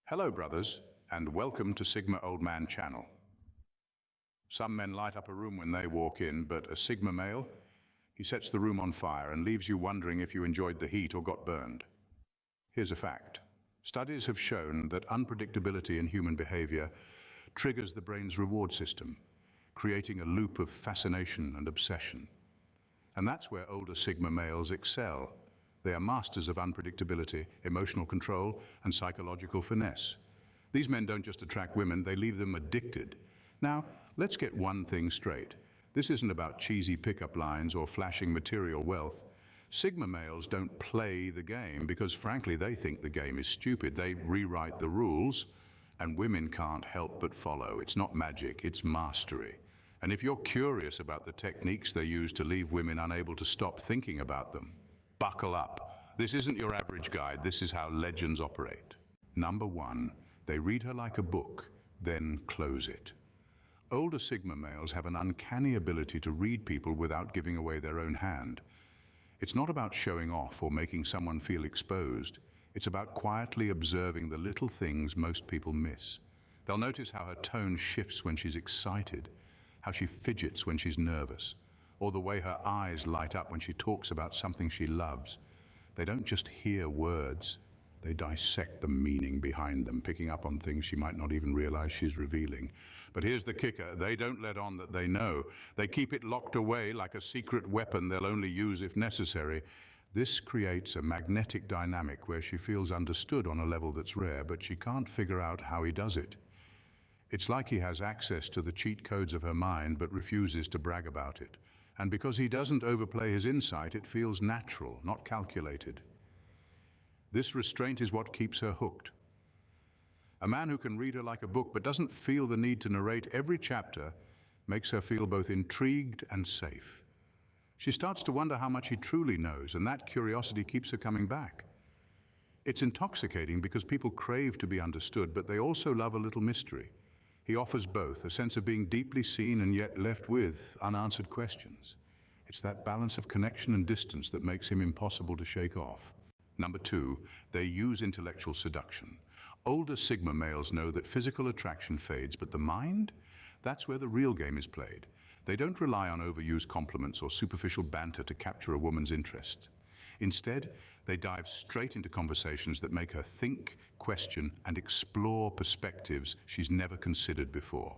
Hello, brothers, and welcome to Sigma Old Man Channel. Some men light up a room when they walk in, but a Sigma male, he sets the room on fire and leaves you wondering if you enjoyed the heat or got burned. Here's a fact. Studies have shown that unpredictability in human behavior triggers the brain's reward system, creating a loop of fascination and obsession. And that's where older Sigma males excel. They are masters of unpredictability, emotional control, and psychological finesse. These men don't just attract women, they leave them addicted. Now, let's get one thing straight. This isn't about cheesy pickup lines or flashing material wealth. Sigma males don't play the game because, frankly, they think the game is stupid. They rewrite the rules, and women can't help but follow. It's not magic, it's mastery. And if you're curious about the techniques they use to leave women unable to stop thinking about them, buckle up. This isn't your average guide, this is how legends operate. Number one, they read her like a book, then close it. Older Sigma males have an uncanny ability to read people without giving away their own hand. It's not about showing off or making someone feel exposed. It's about quietly observing the little things most people miss. They'll notice how her tone shifts when she's excited, how she fidgets when she's nervous, or the way her eyes light up when she talks about something she loves. They don't just hear words, they dissect the meaning behind them, picking up on things she might not even realize she's revealing. But here's the kicker, they don't let on that they know. They keep it locked away like a secret weapon they'll only use if necessary. This creates a magnetic dynamic where she feels understood on a level that's rare, but she can't figure out how he does it. It's like he has access to the cheat codes of her mind, but refuses to brag about it. And because he doesn't overplay his insight, it feels natural, not calculated. This restraint is what keeps her hooked. A man who can read her like a book but doesn't feel the need to narrate every chapter makes her feel both intrigued and safe. She starts to wonder how much he truly knows, and that curiosity keeps her coming back. It's intoxicating because people crave to be understood, but they also love a little mystery. He offers both, a sense of being deeply seen and yet left with unanswered questions. It's that balance of connection and distance that makes him impossible to shake off. Number two, they use intellectual seduction. Older Sigma males know that physical attraction fades, but the mind? That's where the real game is played. They don't rely on overused compliments or superficial banter to capture a woman's interest. Instead, they dive straight into conversations that make her think, question, and explore perspectives she's never considered before.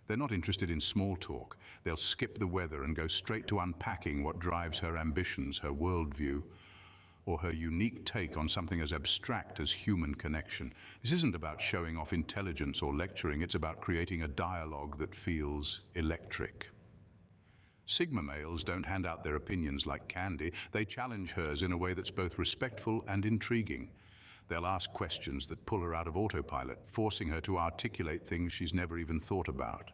They're not interested in small talk. They'll skip the weather and go straight to unpacking what drives her ambitions, her worldview, or her unique take on something as abstract as human connection. This isn't about showing off intelligence or lecturing, it's about creating a dialogue that feels electric. Sigma males don't hand out their opinions like candy, they challenge hers in a way that's both respectful and intriguing. They'll ask questions that pull her out of autopilot, forcing her to articulate things she's never even thought about.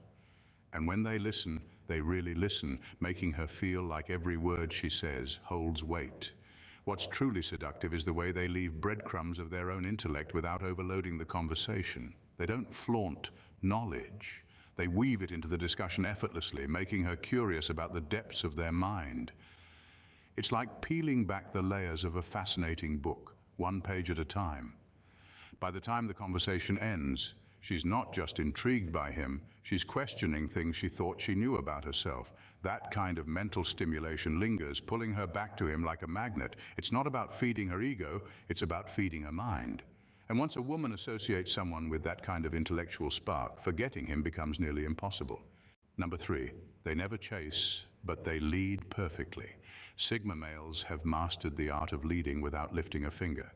And when they listen, they really listen, making her feel like every word she says holds weight. What's truly seductive is the way they leave breadcrumbs of their own intellect without overloading the conversation. They don't flaunt knowledge. They weave it into the discussion effortlessly, making her curious about the depths of their mind. It's like peeling back the layers of a fascinating book, one page at a time. By the time the conversation ends, she's not just intrigued by him, she's questioning things she thought she knew about herself. That kind of mental stimulation lingers, pulling her back to him like a magnet. It's not about feeding her ego, it's about feeding her mind. And once a woman associates someone with that kind of intellectual spark, forgetting him becomes nearly impossible. Number three, they never chase, but they lead perfectly. Sigma males have mastered the art of leading without lifting a finger.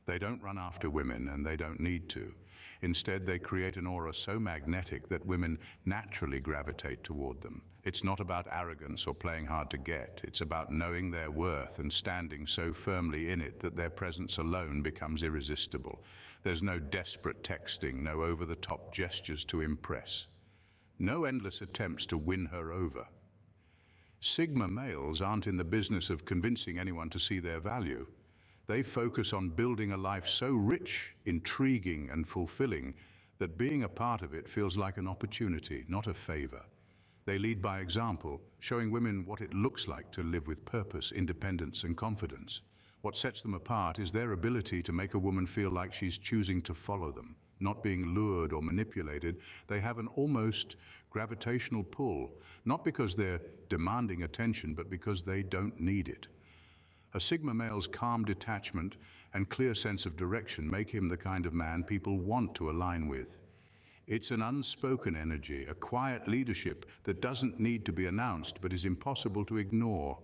They don't run after women, and they don't need to. Instead, they create an aura so magnetic that women naturally gravitate toward them. It's not about arrogance or playing hard to get. It's about knowing their worth and standing so firmly in it that their presence alone becomes irresistible. There's no desperate texting, no over-the-top gestures to impress. No endless attempts to win her over. Sigma males aren't in the business of convincing anyone to see their value. They focus on building a life so rich, intriguing, and fulfilling that being a part of it feels like an opportunity, not a favor. They lead by example, showing women what it looks like to live with purpose, independence, and confidence. What sets them apart is their ability to make a woman feel like she's choosing to follow them, not being lured or manipulated. They have an almost gravitational pull, not because they're demanding attention, but because they don't need it. A Sigma male's calm detachment and clear sense of direction make him the kind of man people want to align with. It's an unspoken energy, a quiet leadership that doesn't need to be announced but is impossible to ignore.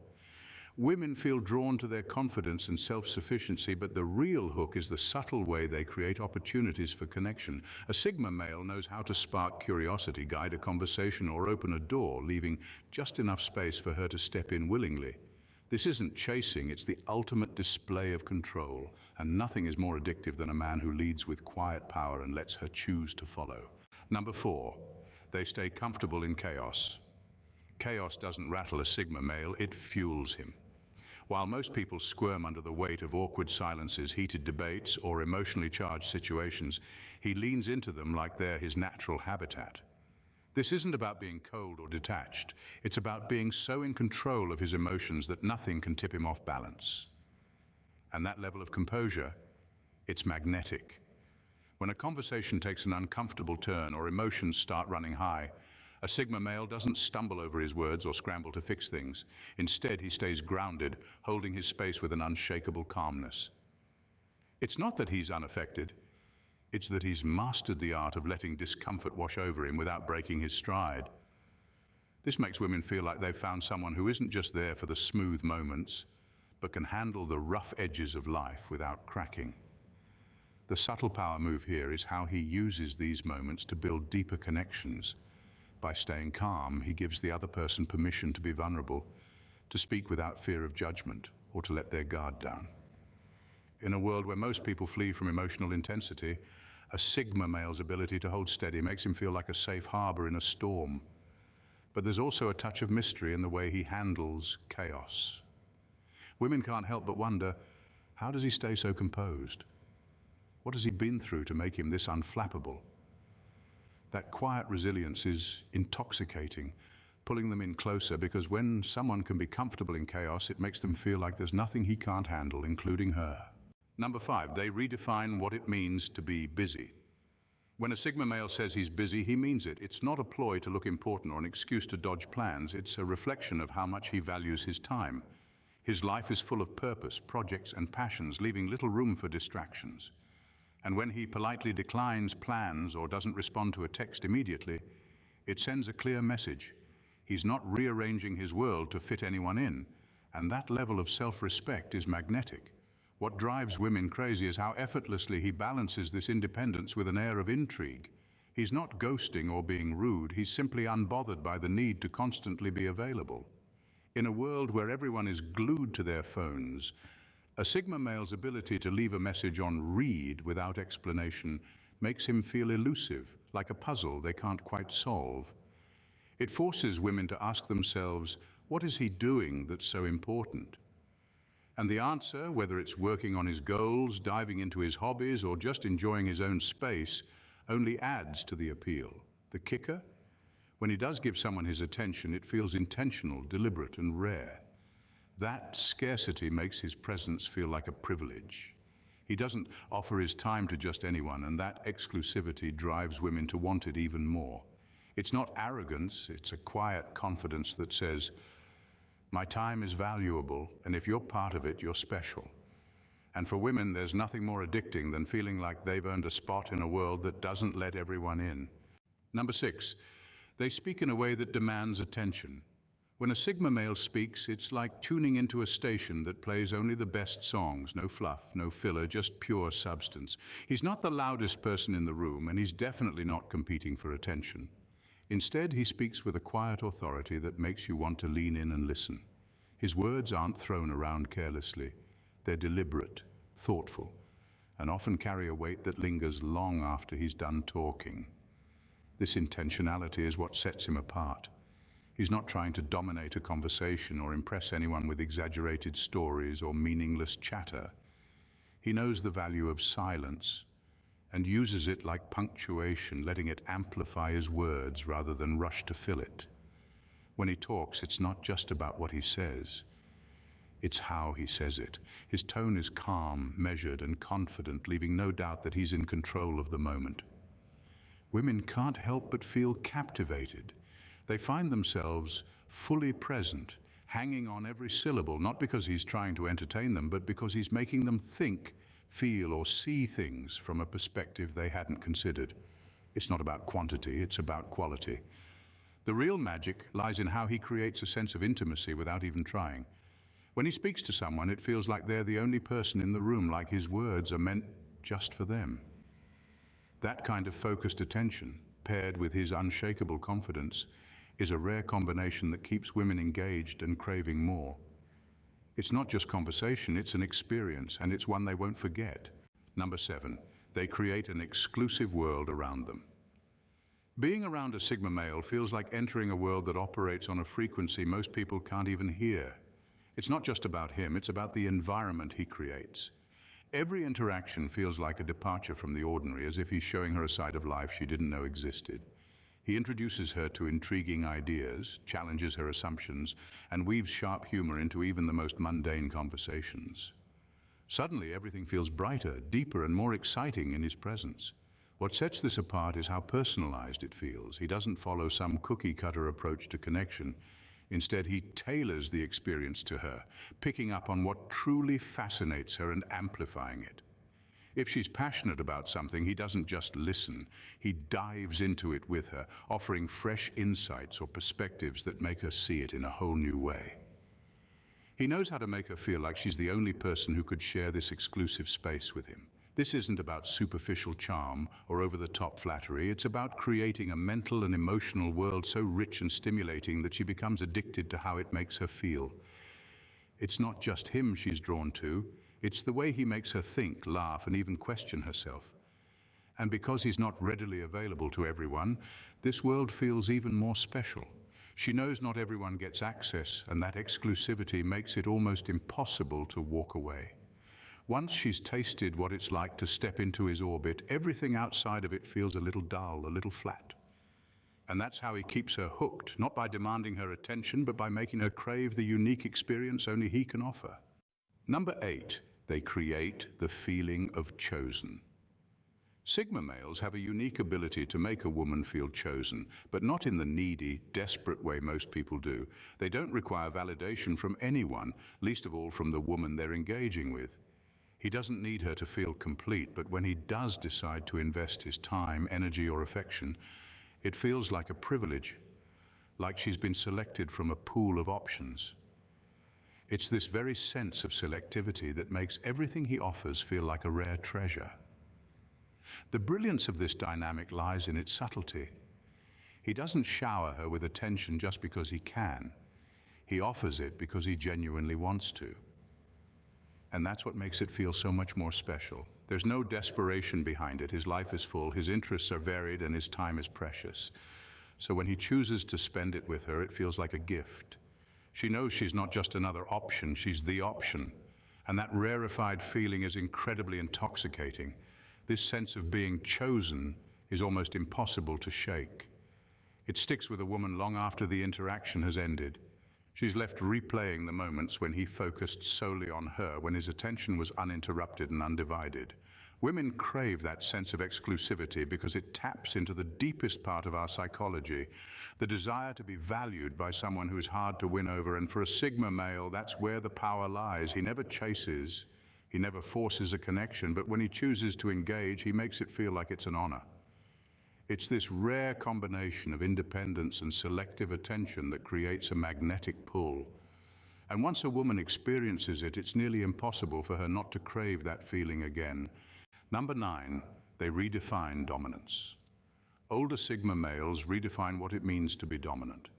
Women feel drawn to their confidence and self-sufficiency, but the real hook is the subtle way they create opportunities for connection. A Sigma male knows how to spark curiosity, guide a conversation, or open a door, leaving just enough space for her to step in willingly. This isn't chasing, it's the ultimate display of control, and nothing is more addictive than a man who leads with quiet power and lets her choose to follow. Number 4, they stay comfortable in chaos. Chaos doesn't rattle a Sigma male, it fuels him. While most people squirm under the weight of awkward silences, heated debates, or emotionally charged situations, he leans into them like they're his natural habitat. This isn't about being cold or detached. It's about being so in control of his emotions that nothing can tip him off balance. And that level of composure, it's magnetic. When a conversation takes an uncomfortable turn or emotions start running high, a Sigma male doesn't stumble over his words or scramble to fix things. Instead, he stays grounded, holding his space with an unshakable calmness. It's not that he's unaffected, it's that he's mastered the art of letting discomfort wash over him without breaking his stride. This makes women feel like they've found someone who isn't just there for the smooth moments, but can handle the rough edges of life without cracking. The subtle power move here is how he uses these moments to build deeper connections. By staying calm, he gives the other person permission to be vulnerable, to speak without fear of judgment, or to let their guard down. In a world where most people flee from emotional intensity, a Sigma male's ability to hold steady makes him feel like a safe harbor in a storm. But there's also a touch of mystery in the way he handles chaos. Women can't help but wonder, how does he stay so composed? What has he been through to make him this unflappable? That quiet resilience is intoxicating, pulling them in closer, because when someone can be comfortable in chaos, it makes them feel like there's nothing he can't handle, including her. Number 5, they redefine what it means to be busy. When a Sigma male says he's busy, he means it. It's not a ploy to look important or an excuse to dodge plans. It's a reflection of how much he values his time. His life is full of purpose, projects, and passions, leaving little room for distractions. And when he politely declines plans or doesn't respond to a text immediately, it sends a clear message. He's not rearranging his world to fit anyone in, and that level of self-respect is magnetic. What drives women crazy is how effortlessly he balances this independence with an air of intrigue. He's not ghosting or being rude, he's simply unbothered by the need to constantly be available. In a world where everyone is glued to their phones, a Sigma male's ability to leave a message on read without explanation makes him feel elusive, like a puzzle they can't quite solve. It forces women to ask themselves, what is he doing that's so important? And the answer, whether it's working on his goals, diving into his hobbies, or just enjoying his own space, only adds to the appeal. The kicker? When he does give someone his attention, it feels intentional, deliberate, and rare. That scarcity makes his presence feel like a privilege. He doesn't offer his time to just anyone, and that exclusivity drives women to want it even more. It's not arrogance, it's a quiet confidence that says, my time is valuable, and if you're part of it, you're special. And for women, there's nothing more addicting than feeling like they've earned a spot in a world that doesn't let everyone in. Number 6, they speak in a way that demands attention. When a Sigma male speaks, it's like tuning into a station that plays only the best songs, no fluff, no filler, just pure substance. He's not the loudest person in the room, and he's definitely not competing for attention. Instead, he speaks with a quiet authority that makes you want to lean in and listen. His words aren't thrown around carelessly. They're deliberate, thoughtful, and often carry a weight that lingers long after he's done talking. This intentionality is what sets him apart. He's not trying to dominate a conversation or impress anyone with exaggerated stories or meaningless chatter. He knows the value of silence and uses it like punctuation, letting it amplify his words rather than rush to fill it. When he talks, it's not just about what he says. It's how he says it. His tone is calm, measured, and confident, leaving no doubt that he's in control of the moment. Women can't help but feel captivated. They find themselves fully present, hanging on every syllable, not because he's trying to entertain them, but because he's making them think, feel, or see things from a perspective they hadn't considered. It's not about quantity, it's about quality. The real magic lies in how he creates a sense of intimacy without even trying. When he speaks to someone, it feels like they're the only person in the room, like his words are meant just for them. That kind of focused attention, paired with his unshakable confidence, is a rare combination that keeps women engaged and craving more. It's not just conversation, it's an experience, and it's one they won't forget. Number 7, they create an exclusive world around them. Being around a Sigma male feels like entering a world that operates on a frequency most people can't even hear. It's not just about him, it's about the environment he creates. Every interaction feels like a departure from the ordinary, as if he's showing her a side of life she didn't know existed. He introduces her to intriguing ideas, challenges her assumptions, and weaves sharp humor into even the most mundane conversations. Suddenly, everything feels brighter, deeper, and more exciting in his presence. What sets this apart is how personalized it feels. He doesn't follow some cookie-cutter approach to connection. Instead, he tailors the experience to her, picking up on what truly fascinates her and amplifying it. If she's passionate about something, he doesn't just listen, he dives into it with her, offering fresh insights or perspectives that make her see it in a whole new way. He knows how to make her feel like she's the only person who could share this exclusive space with him. This isn't about superficial charm or over-the-top flattery. It's about creating a mental and emotional world so rich and stimulating that she becomes addicted to how it makes her feel. It's not just him she's drawn to, it's the way he makes her think, laugh, and even question herself. And because he's not readily available to everyone, this world feels even more special. She knows not everyone gets access, and that exclusivity makes it almost impossible to walk away. Once she's tasted what it's like to step into his orbit, everything outside of it feels a little dull, a little flat. And that's how he keeps her hooked, not by demanding her attention, but by making her crave the unique experience only he can offer. Number 8, they create the feeling of chosen. Sigma males have a unique ability to make a woman feel chosen, but not in the needy, desperate way most people do. They don't require validation from anyone, least of all from the woman they're engaging with. He doesn't need her to feel complete, but when he does decide to invest his time, energy, or affection, it feels like a privilege, like she's been selected from a pool of options. It's this very sense of selectivity that makes everything he offers feel like a rare treasure. The brilliance of this dynamic lies in its subtlety. He doesn't shower her with attention just because he can. He offers it because he genuinely wants to. And that's what makes it feel so much more special. There's no desperation behind it. His life is full, his interests are varied, and his time is precious. So when he chooses to spend it with her, it feels like a gift. She knows she's not just another option, she's the option. And that rarefied feeling is incredibly intoxicating. This sense of being chosen is almost impossible to shake. It sticks with a woman long after the interaction has ended. She's left replaying the moments when he focused solely on her, when his attention was uninterrupted and undivided. Women crave that sense of exclusivity because it taps into the deepest part of our psychology, the desire to be valued by someone who is hard to win over. And for a Sigma male, that's where the power lies. He never chases, he never forces a connection, but when he chooses to engage, he makes it feel like it's an honor. It's this rare combination of independence and selective attention that creates a magnetic pull. And once a woman experiences it, it's nearly impossible for her not to crave that feeling again. Number 9, they redefine dominance. Older Sigma males redefine what it means to be dominant.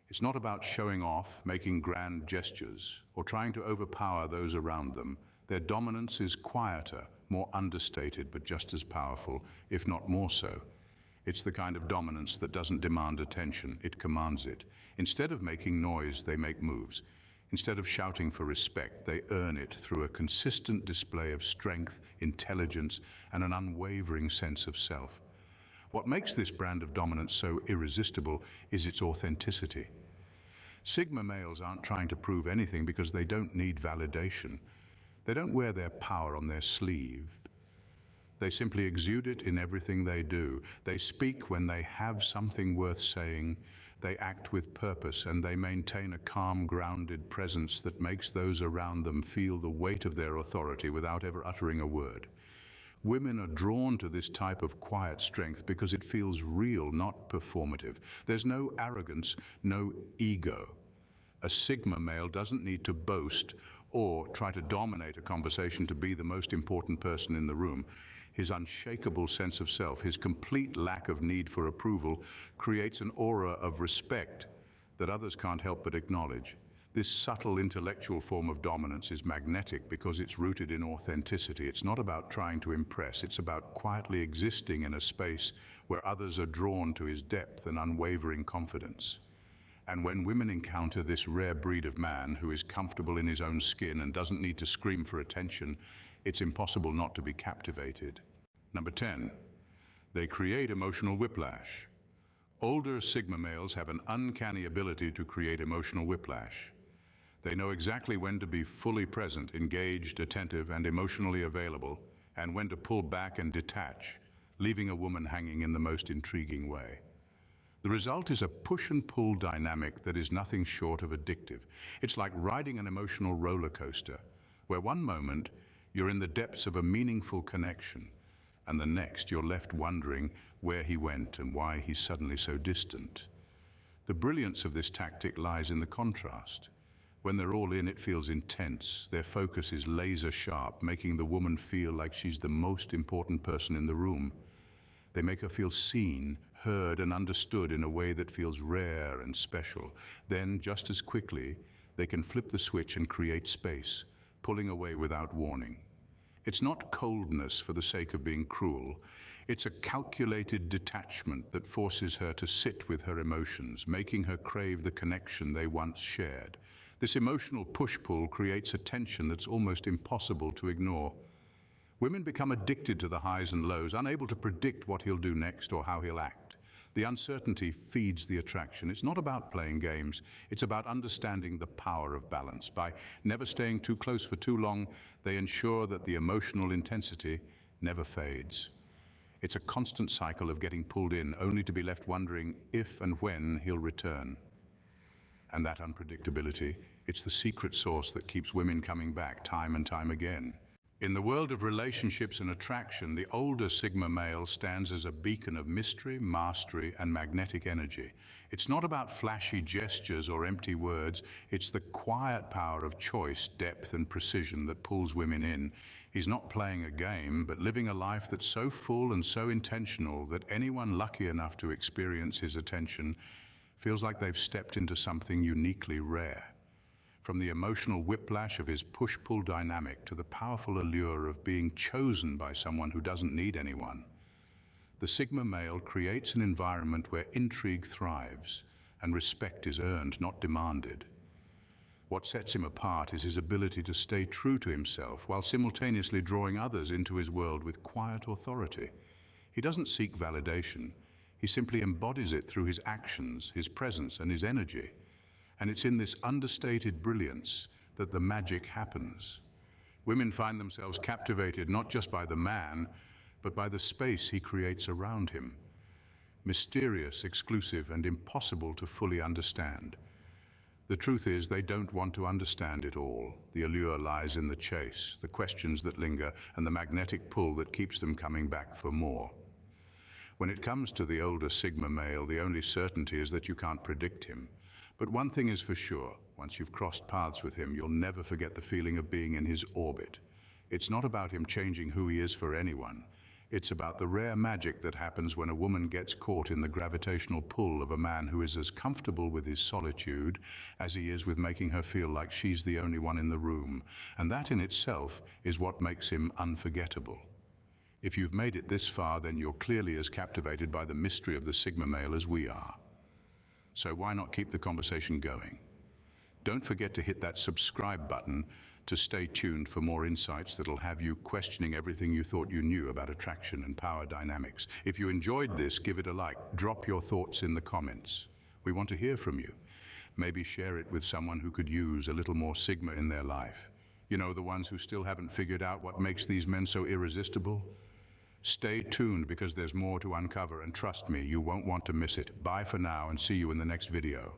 It's not about showing off, making grand gestures, or trying to overpower those around them. Their dominance is quieter, more understated, but just as powerful, if not more so. It's the kind of dominance that doesn't demand attention, it commands it. Instead of making noise, they make moves. Instead of shouting for respect, they earn it through a consistent display of strength, intelligence, and an unwavering sense of self. What makes this brand of dominance so irresistible is its authenticity. Sigma males aren't trying to prove anything because they don't need validation. They don't wear their power on their sleeve. They simply exude it in everything they do. They speak when they have something worth saying. They act with purpose, and they maintain a calm, grounded presence that makes those around them feel the weight of their authority without ever uttering a word. Women are drawn to this type of quiet strength because it feels real, not performative. There's no arrogance, no ego. A Sigma male doesn't need to boast or try to dominate a conversation to be the most important person in the room. His unshakable sense of self, his complete lack of need for approval, creates an aura of respect that others can't help but acknowledge. This subtle intellectual form of dominance is magnetic because it's rooted in authenticity. It's not about trying to impress, it's about quietly existing in a space where others are drawn to his depth and unwavering confidence. And when women encounter this rare breed of man who is comfortable in his own skin and doesn't need to scream for attention, it's impossible not to be captivated. Number 10, they create emotional whiplash. Older Sigma males have an uncanny ability to create emotional whiplash. They know exactly when to be fully present, engaged, attentive, and emotionally available, and when to pull back and detach, leaving a woman hanging in the most intriguing way. The result is a push and pull dynamic that is nothing short of addictive. It's like riding an emotional roller coaster, where one moment you're in the depths of a meaningful connection, and the next you're left wondering where he went and why he's suddenly so distant. The brilliance of this tactic lies in the contrast. When they're all in, it feels intense. Their focus is laser sharp, making the woman feel like she's the most important person in the room. They make her feel seen, heard, and understood in a way that feels rare and special. Then, just as quickly, they can flip the switch and create space, pulling away without warning. It's not coldness for the sake of being cruel. It's a calculated detachment that forces her to sit with her emotions, making her crave the connection they once shared. This emotional push-pull creates a tension that's almost impossible to ignore. Women become addicted to the highs and lows, unable to predict what he'll do next or how he'll act. The uncertainty feeds the attraction. It's not about playing games. It's about understanding the power of balance. By never staying too close for too long, they ensure that the emotional intensity never fades. It's a constant cycle of getting pulled in, only to be left wondering if and when he'll return. And that unpredictability, it's the secret sauce that keeps women coming back time and time again. In the world of relationships and attraction, the older Sigma male stands as a beacon of mystery, mastery, and magnetic energy. It's not about flashy gestures or empty words. It's the quiet power of choice, depth, and precision that pulls women in. He's not playing a game, but living a life that's so full and so intentional that anyone lucky enough to experience his attention feels like they've stepped into something uniquely rare. From the emotional whiplash of his push-pull dynamic to the powerful allure of being chosen by someone who doesn't need anyone, the Sigma male creates an environment where intrigue thrives and respect is earned, not demanded. What sets him apart is his ability to stay true to himself while simultaneously drawing others into his world with quiet authority. He doesn't seek validation. He simply embodies it through his actions, his presence, and his energy. And it's in this understated brilliance that the magic happens. Women find themselves captivated not just by the man, but by the space he creates around him. Mysterious, exclusive, and impossible to fully understand. The truth is, they don't want to understand it all. The allure lies in the chase, the questions that linger, and the magnetic pull that keeps them coming back for more. When it comes to the older Sigma male, the only certainty is that you can't predict him. But one thing is for sure, once you've crossed paths with him, you'll never forget the feeling of being in his orbit. It's not about him changing who he is for anyone. It's about the rare magic that happens when a woman gets caught in the gravitational pull of a man who is as comfortable with his solitude as he is with making her feel like she's the only one in the room. And that in itself is what makes him unforgettable. If you've made it this far, then you're clearly as captivated by the mystery of the Sigma male as we are. So why not keep the conversation going? Don't forget to hit that subscribe button to stay tuned for more insights that'll have you questioning everything you thought you knew about attraction and power dynamics. If you enjoyed this, give it a like. Drop your thoughts in the comments. We want to hear from you. Maybe share it with someone who could use a little more Sigma in their life. You know, the ones who still haven't figured out what makes these men so irresistible? Stay tuned because there's more to uncover, and trust me, you won't want to miss it. Bye for now and see you in the next video.